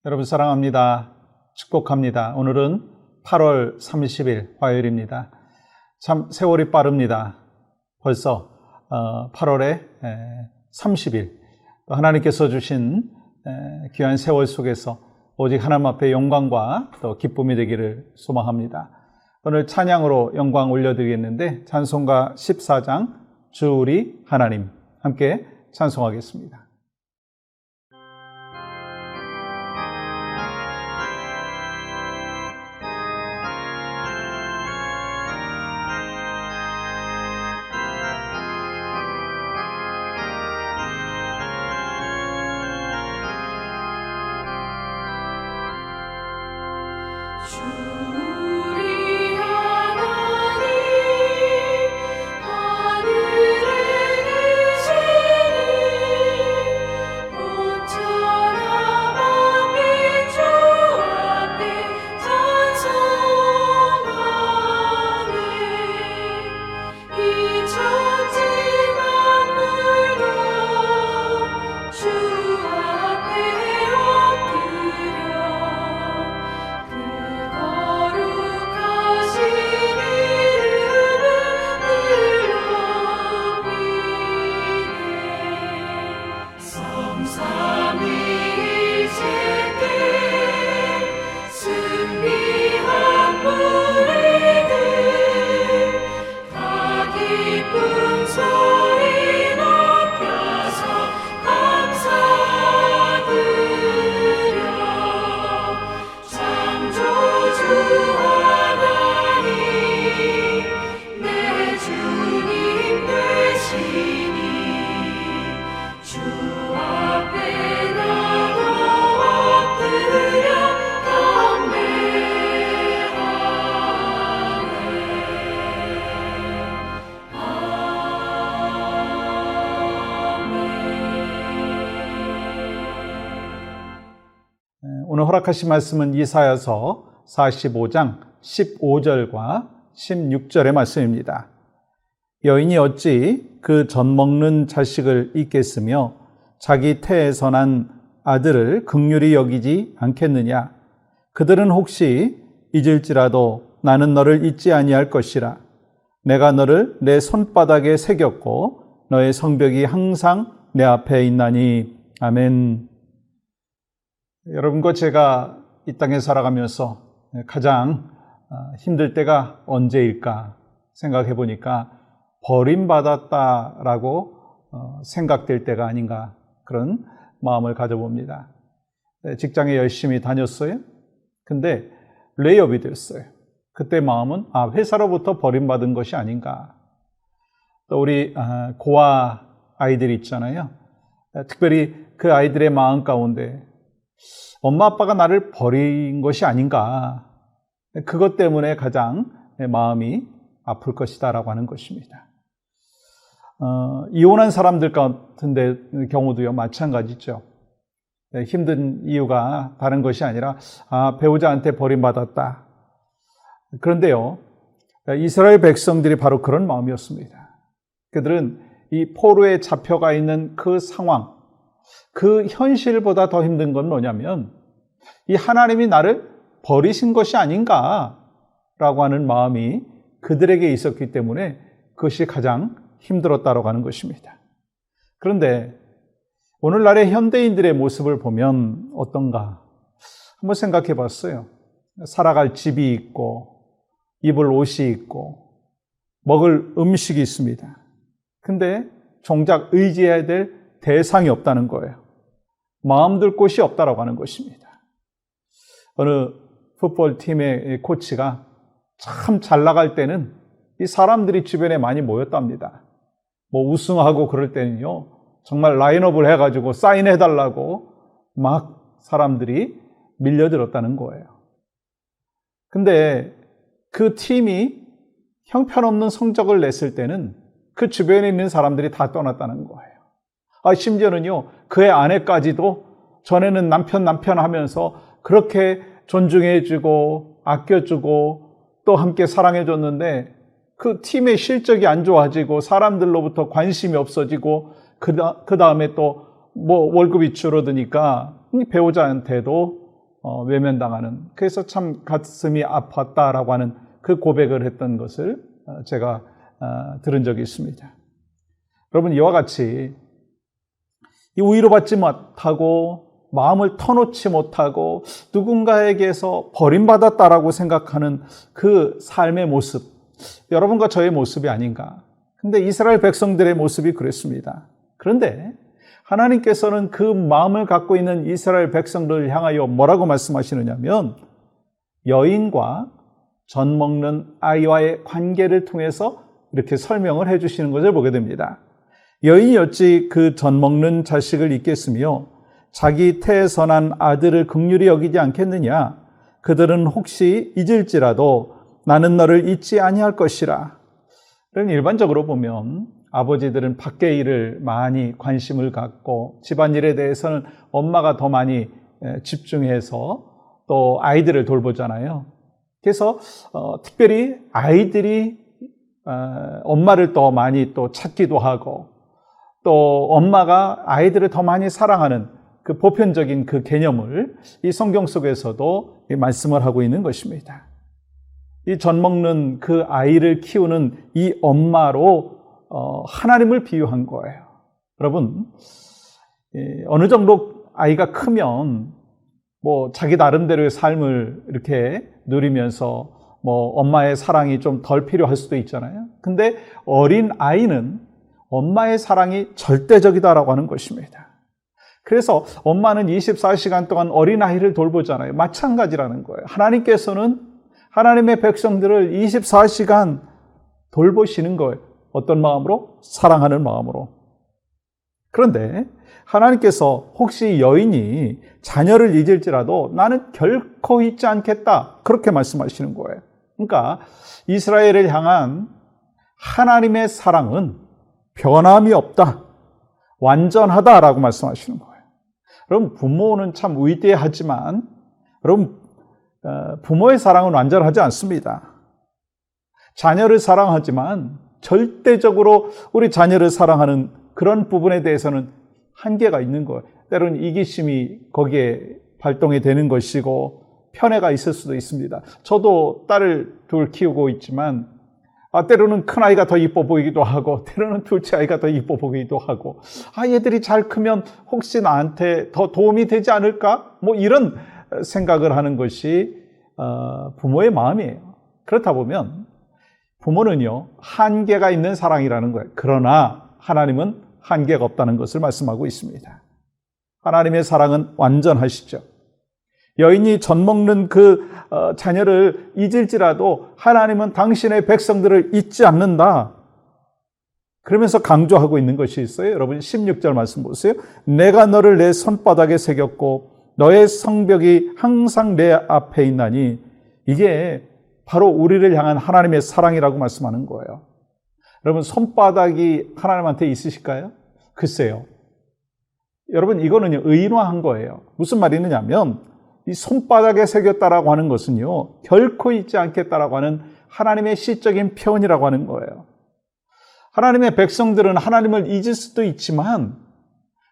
여러분 사랑합니다. 축복합니다. 오늘은 8월 30일 화요일입니다. 참 세월이 빠릅니다. 벌써 8월에 30일 하나님께서 주신 귀한 세월 속에서 오직 하나님 앞에 영광과 또 기쁨이 되기를 소망합니다. 오늘 찬양으로 영광 올려드리겠는데 찬송가 14장 주 우리 하나님 함께 찬송하겠습니다. 오늘 허락하신 말씀은 이사야서 45장 15절과 16절의 말씀입니다. 여인이 어찌 그 젖 먹는 자식을 잊겠으며 자기 태에서 난 아들을 긍휼히 여기지 않겠느냐. 그들은 혹시 잊을지라도 나는 너를 잊지 아니할 것이라. 내가 너를 내 손바닥에 새겼고 너의 성벽이 항상 내 앞에 있나니. 아멘. 여러분과 제가 이 땅에 살아가면서 가장 힘들 때가 언제일까 생각해 보니까 버림받았다라고 생각될 때가 아닌가 그런 마음을 가져봅니다. 직장에 열심히 다녔어요. 근데 레이업이 됐어요. 그때 마음은 회사로부터 버림받은 것이 아닌가. 또 우리 고아 아이들이 있잖아요. 특별히 그 아이들의 마음 가운데 엄마 아빠가 나를 버린 것이 아닌가. 그것 때문에 가장 내 마음이 아플 것이다 라고 하는 것입니다. 이혼한 사람들 같은데 경우도요 마찬가지죠. 힘든 이유가 다른 것이 아니라 배우자한테 버림받았다. 그런데요 이스라엘 백성들이 바로 그런 마음이었습니다. 그들은 이 포로에 잡혀가 있는 그 상황, 그 현실보다 더 힘든 건 뭐냐면 이 하나님이 나를 버리신 것이 아닌가라고 하는 마음이 그들에게 있었기 때문에 그것이 가장 힘들었다고 하는 것입니다. 그런데 오늘날의 현대인들의 모습을 보면 어떤가 한번 생각해 봤어요. 살아갈 집이 있고 입을 옷이 있고 먹을 음식이 있습니다. 근데 정작 의지해야 될 대상이 없다는 거예요. 마음 둘 곳이 없다라고 하는 것입니다. 어느 풋볼팀의 코치가 참 잘 나갈 때는 이 사람들이 주변에 많이 모였답니다. 우승하고 그럴 때는요 정말 라인업을 해가지고 사인해달라고 막 사람들이 밀려들었다는 거예요. 근데 그 팀이 형편없는 성적을 냈을 때는 그 주변에 있는 사람들이 다 떠났다는 거예요. 심지어는요 그의 아내까지도 전에는 남편 하면서 그렇게 존중해주고 아껴주고 또 함께 사랑해줬는데 그 팀의 실적이 안 좋아지고 사람들로부터 관심이 없어지고 그 다음에 또 월급이 줄어드니까 배우자한테도 외면당하는, 그래서 참 가슴이 아팠다라고 하는 그 고백을 했던 것을 제가 들은 적이 있습니다. 여러분, 이와 같이 이 위로받지 못하고 마음을 터놓지 못하고 누군가에게서 버림받았다라고 생각하는 그 삶의 모습, 여러분과 저의 모습이 아닌가. 근데 이스라엘 백성들의 모습이 그랬습니다. 그런데 하나님께서는 그 마음을 갖고 있는 이스라엘 백성들을 향하여 뭐라고 말씀하시느냐면, 여인과 젖 먹는 아이와의 관계를 통해서 이렇게 설명을 해 주시는 것을 보게 됩니다. 여인이 어찌 그 젖 먹는 자식을 잊겠으며 자기 태에서 난 아들을 긍휼히 여기지 않겠느냐. 그들은 혹시 잊을지라도 나는 너를 잊지 아니할 것이라. 그럼 일반적으로 보면 아버지들은 밖의 일을 많이 관심을 갖고 집안일에 대해서는 엄마가 더 많이 집중해서 또 아이들을 돌보잖아요. 그래서 특별히 아이들이 엄마를 더 많이 또 찾기도 하고, 또 엄마가 아이들을 더 많이 사랑하는 그 보편적인 그 개념을 이 성경 속에서도 말씀을 하고 있는 것입니다. 이 젖 먹는 그 아이를 키우는 이 엄마로 하나님을 비유한 거예요. 여러분, 어느 정도 아이가 크면 뭐 자기 나름대로의 삶을 이렇게 누리면서 뭐 엄마의 사랑이 좀 덜 필요할 수도 있잖아요. 근데 어린 아이는 엄마의 사랑이 절대적이다라고 하는 것입니다. 그래서 엄마는 24시간 동안 어린 아이를 돌보잖아요. 마찬가지라는 거예요. 하나님께서는 하나님의 백성들을 24시간 돌보시는 거예요. 어떤 마음으로? 사랑하는 마음으로. 그런데 하나님께서 혹시 여인이 자녀를 잊을지라도 나는 결코 잊지 않겠다, 그렇게 말씀하시는 거예요. 그러니까 이스라엘을 향한 하나님의 사랑은 변함이 없다, 완전하다라고 말씀하시는 거예요. 여러분, 부모는 참 위대하지만 여러분, 부모의 사랑은 완전하지 않습니다. 자녀를 사랑하지만 절대적으로 우리 자녀를 사랑하는 그런 부분에 대해서는 한계가 있는 거예요. 때로는 이기심이 거기에 발동이 되는 것이고 편애가 있을 수도 있습니다. 저도 딸을 둘 키우고 있지만 때로는 큰 아이가 더 이뻐 보이기도 하고, 때로는 둘째 아이가 더 이뻐 보이기도 하고, 얘들이 잘 크면 혹시 나한테 더 도움이 되지 않을까? 뭐 이런 생각을 하는 것이 부모의 마음이에요. 그렇다 보면 부모는요, 한계가 있는 사랑이라는 거예요. 그러나 하나님은 한계가 없다는 것을 말씀하고 있습니다. 하나님의 사랑은 완전하시죠. 여인이 젖 먹는 그 자녀를 잊을지라도 하나님은 당신의 백성들을 잊지 않는다, 그러면서 강조하고 있는 것이 있어요. 여러분, 16절 말씀 보세요. 내가 너를 내 손바닥에 새겼고 너의 성벽이 항상 내 앞에 있나니. 이게 바로 우리를 향한 하나님의 사랑이라고 말씀하는 거예요. 여러분, 손바닥이 하나님한테 있으실까요? 글쎄요. 여러분, 이거는 의인화한 거예요. 무슨 말이냐면 이 손바닥에 새겼다라고 하는 것은요, 결코 잊지 않겠다라고 하는 하나님의 시적인 표현이라고 하는 거예요. 하나님의 백성들은 하나님을 잊을 수도 있지만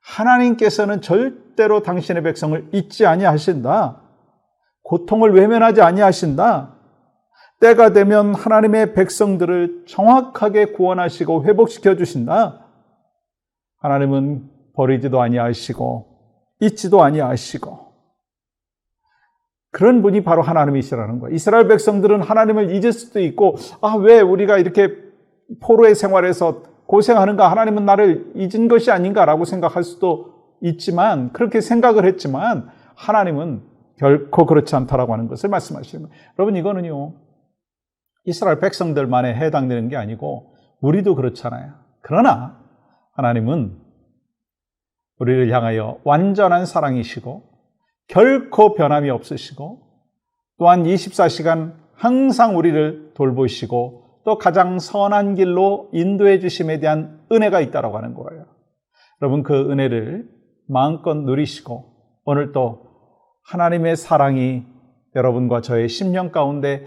하나님께서는 절대로 당신의 백성을 잊지 아니하신다. 고통을 외면하지 아니하신다. 때가 되면 하나님의 백성들을 정확하게 구원하시고 회복시켜 주신다. 하나님은 버리지도 아니하시고 잊지도 아니하시고, 그런 분이 바로 하나님이시라는 거예요. 이스라엘 백성들은 하나님을 잊을 수도 있고, 왜 우리가 이렇게 포로의 생활에서 고생하는가, 하나님은 나를 잊은 것이 아닌가라고 생각할 수도 있지만, 그렇게 생각을 했지만 하나님은 결코 그렇지 않다라고 하는 것을 말씀하시는 거예요. 여러분, 이거는요, 이스라엘 백성들만에 해당되는 게 아니고 우리도 그렇잖아요. 그러나 하나님은 우리를 향하여 완전한 사랑이시고 결코 변함이 없으시고, 또한 24시간 항상 우리를 돌보시고 또 가장 선한 길로 인도해 주심에 대한 은혜가 있다고 하는 거예요. 여러분, 그 은혜를 마음껏 누리시고 오늘 또 하나님의 사랑이 여러분과 저의 심령 가운데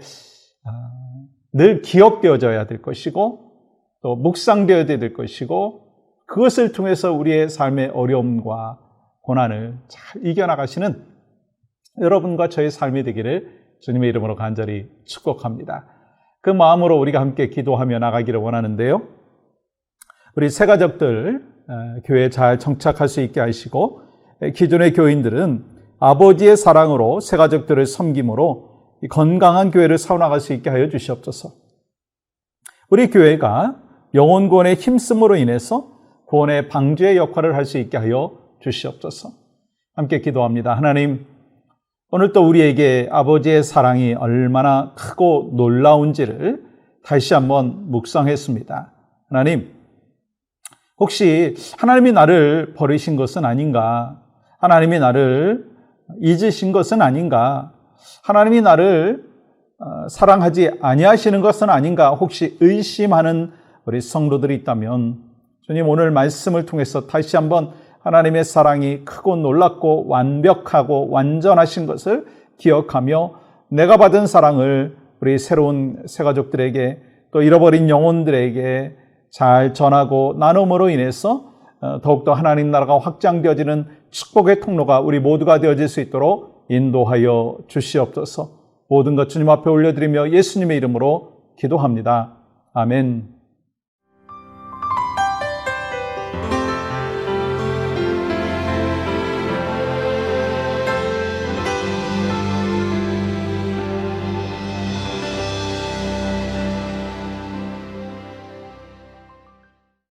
늘 기억되어져야 될 것이고 또 묵상되어야 될 것이고, 그것을 통해서 우리의 삶의 어려움과 고난을 잘 이겨나가시는 여러분과 저의 삶이 되기를 주님의 이름으로 간절히 축복합니다. 그 마음으로 우리가 함께 기도하며 나가기를 원하는데요. 우리 새가족들 교회에 잘 정착할 수 있게 하시고, 기존의 교인들은 아버지의 사랑으로 새가족들을 섬김으로 건강한 교회를 세워나갈 수 있게 하여 주시옵소서. 우리 교회가 영혼 구원의 힘쓰므로 인해서 구원의 방주의 역할을 할 수 있게 하여 주시옵소서. 함께 기도합니다. 하나님, 오늘 또 우리에게 아버지의 사랑이 얼마나 크고 놀라운지를 다시 한번 묵상했습니다. 하나님, 혹시 하나님이 나를 버리신 것은 아닌가? 하나님이 나를 잊으신 것은 아닌가? 하나님이 나를 사랑하지 아니하시는 것은 아닌가? 혹시 의심하는 우리 성도들이 있다면 주님, 오늘 말씀을 통해서 다시 한번 하나님의 사랑이 크고 놀랍고 완벽하고 완전하신 것을 기억하며 내가 받은 사랑을 우리 새로운 새가족들에게, 또 잃어버린 영혼들에게 잘 전하고 나눔으로 인해서 더욱더 하나님 나라가 확장되어지는 축복의 통로가 우리 모두가 되어질 수 있도록 인도하여 주시옵소서. 모든 것 주님 앞에 올려드리며 예수님의 이름으로 기도합니다. 아멘.